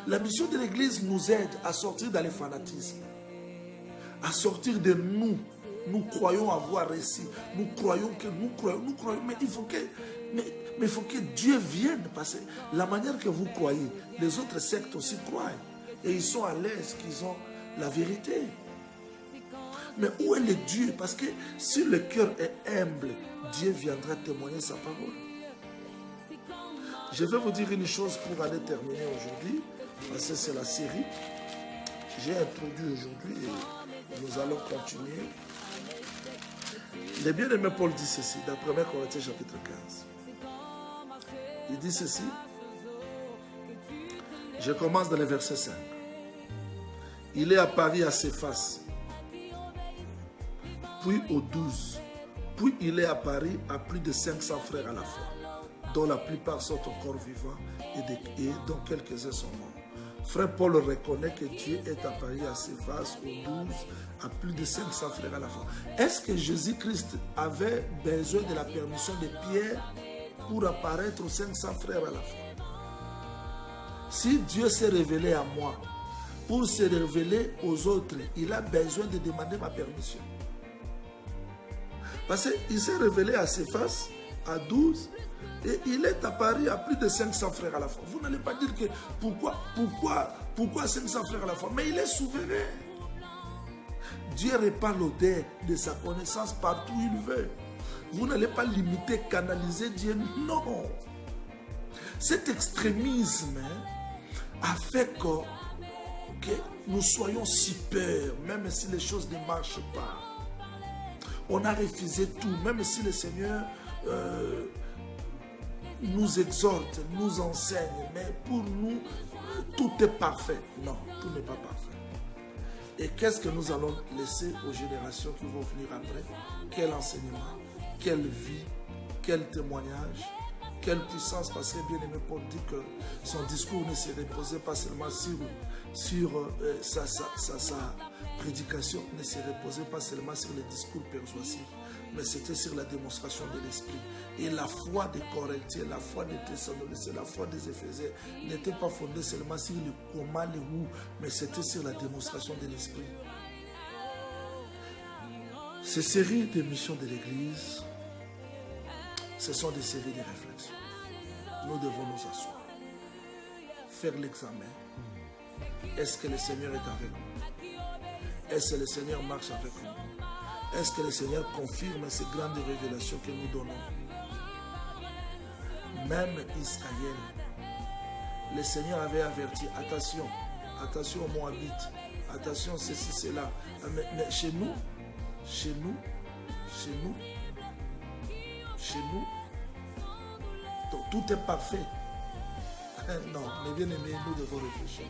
La mission de l'Église nous aide à sortir dans les fanatismes, à sortir de nous. Nous croyons avoir réussi. Nous croyons, mais il faut que Dieu vienne, parce que la manière que vous croyez, les autres sectes aussi croient. Et ils sont à l'aise qu'ils ont la vérité. Mais où est le Dieu? Parce que si le cœur est humble, Dieu viendra témoigner sa parole. Je vais vous dire une chose pour aller terminer aujourd'hui, parce que c'est la série. J'ai introduit aujourd'hui et nous allons continuer. Le bien-aimé Paul dit ceci, dans 1 Corinthiens chapitre 15. Il dit ceci. Je commence dans le verset 5. Il est apparu à Céphas, puis aux 12. Puis il est apparu à plus de 500 frères à la fois, dont la plupart sont encore vivants et dont quelques-uns sont morts. Frère Paul reconnaît que Dieu est apparu à Céphas, aux 12, à plus de 500 frères à la fois. Est-ce que Jésus-Christ avait besoin de la permission de Pierre pour apparaître aux 500 frères à la fois? Si Dieu s'est révélé à moi, pour se révéler aux autres, il a besoin de demander ma permission. Parce qu'il s'est révélé à Céphas, à 12, et il est apparu à plus de 500 frères à la fois. Vous n'allez pas dire que pourquoi 500 frères à la fois? Mais il est souverain. Dieu répand l'odeur de sa connaissance partout où il veut. Vous n'allez pas limiter, canaliser Dieu. Non. Cet extrémisme a fait que nous soyons si peurs, même si les choses ne marchent pas. On a refusé tout, même si le Seigneur nous exhorte, nous enseigne, mais pour nous, tout est parfait. Non, tout n'est pas parfait. Et qu'est-ce que nous allons laisser aux générations qui vont venir après? Quel enseignement, quelle vie, quel témoignage, quelle puissance? Parce que bien-aimé Paul dit que son discours ne se reposait pas seulement sur sa prédication, ne se reposait pas seulement sur les discours persuasifs, mais c'était sur la démonstration de l'esprit. Et la foi des Corinthiens, la foi des Thessaloniciens, la foi des Éphésiens n'était pas fondée seulement sur le comment, le où, mais c'était sur la démonstration de l'esprit. Ces séries de missions de l'Église, ce sont des séries de réflexions. Nous devons nous asseoir, faire l'examen. Est-ce que le Seigneur est avec nous? Est-ce que le Seigneur marche avec nous? Est-ce que le Seigneur confirme ces grandes révélations que nous donnons? Même Israël, le Seigneur avait averti, attention aux Moabites, attention ceci, cela. Mais chez nous, tout est parfait. Non, mais bien aimés, nous devons réfléchir.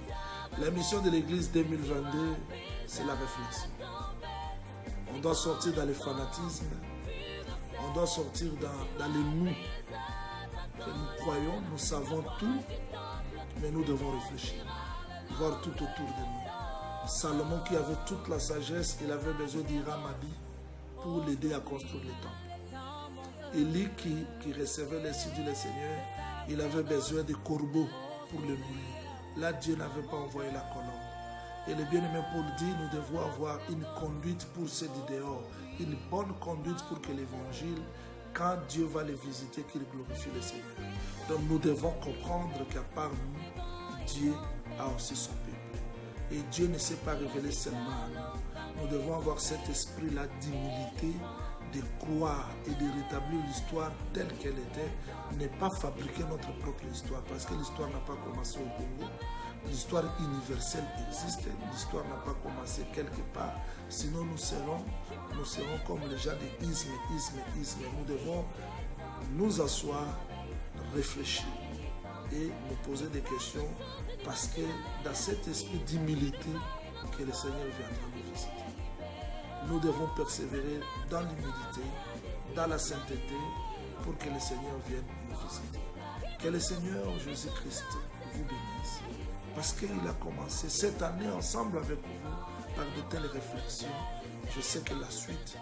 La mission de l'Église 2022, c'est la réflexion. On doit sortir dans le fanatisme. On doit sortir dans les nous. Que nous croyons, nous savons tout, mais nous devons réfléchir. Voir tout autour de nous. Salomon qui avait toute la sagesse, il avait besoin d'Hiram-Abi pour l'aider à construire le temple. Élie qui recevait l'institut du Seigneur, il avait besoin de corbeaux pour le nourrir. Là, Dieu n'avait pas envoyé la colombe. Et le bien-aimé Paul dit, nous devons avoir une conduite pour ceux du dehors, une bonne conduite pour que l'évangile, quand Dieu va les visiter, qu'il glorifie le Seigneur. Donc nous devons comprendre qu'à part nous, Dieu a aussi son peuple. Et Dieu ne s'est pas révélé seulement à nous. Nous devons avoir cet esprit-là d'humilité, de croire et de rétablir l'histoire telle qu'elle était, ne pas fabriquer notre propre histoire, parce que l'histoire n'a pas commencé au Congo. L'histoire universelle existe, l'histoire n'a pas commencé quelque part, sinon nous serons comme les gens de isme. Nous devons nous asseoir, réfléchir et nous poser des questions, parce que dans cet esprit d'humilité que le Seigneur viendra nous visiter. Nous devons persévérer dans l'humilité, dans la sainteté, pour que le Seigneur vienne nous visiter. Que le Seigneur Jésus-Christ vous bénisse. Parce qu'il a commencé cette année ensemble avec vous par de telles réflexions. Je sais que la suite